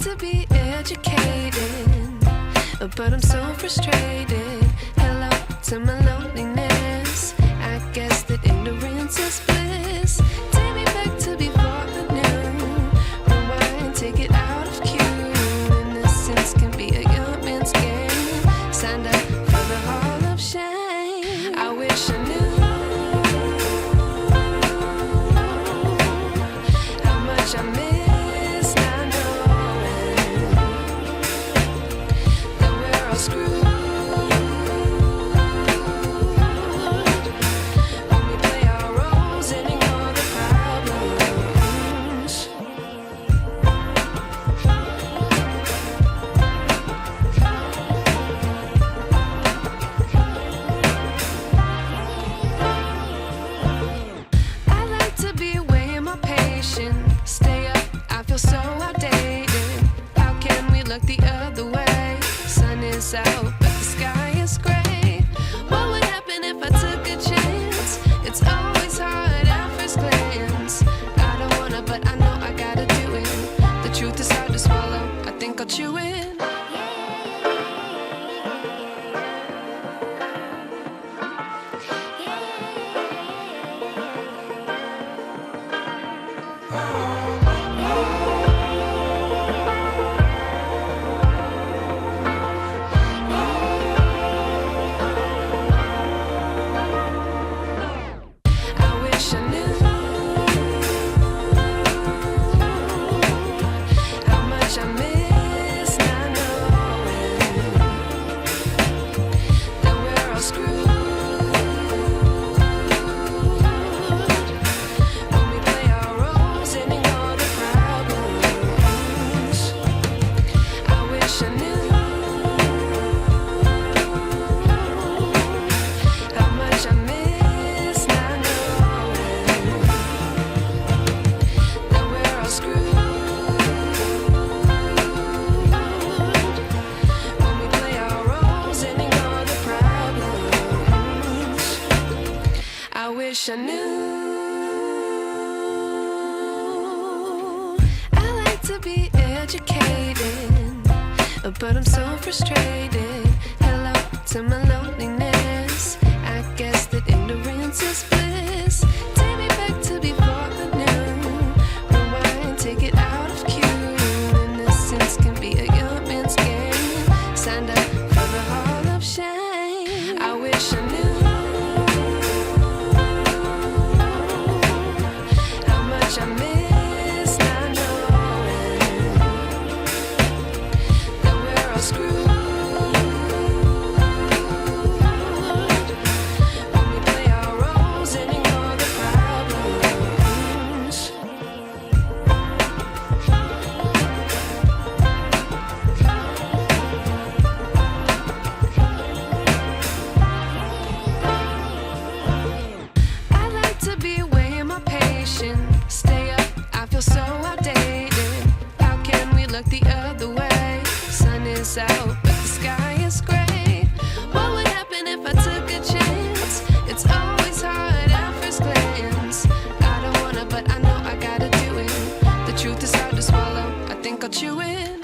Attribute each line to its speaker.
Speaker 1: to be educated, but I'm so frustrated. Hello to my loneliness. I guess that ignorance is bliss. Take me back to before I knew. Rewind, take it out of cue. Innocence can be a young man's game. Signed up for the hall of shame. I wish I knew how much I miss not knowing that we're all screwed. Stay up, I feel so outdated. How can we look the other way? Sun is out, but the sky is gray. What would happen if I took a chance? It's always hard at first glance. I don't wanna, but I know I gotta do it. The truth is hard to swallow, I think I'll chew it. I wish I knew. I like to be educated, but I'm so frustrated. Hello to my loneliness. I guess that ignorance is bliss. Take me back to before I knew. Rewind, take it out of cue. Innocence can be a young man's game. Signed up for the hall of shame. I wish I knew I miss not knowing that we're all screwed. When we play our roles and ignore the problems. I like to be weighing my patience. Stay up, I feel so outdated. How can we look the other way? Sun is out, but the sky is gray. What would happen if I took a chance? It's always hard at first glance. I don't wanna, but I know I gotta do it. The truth is hard to swallow, I think I'll chew it.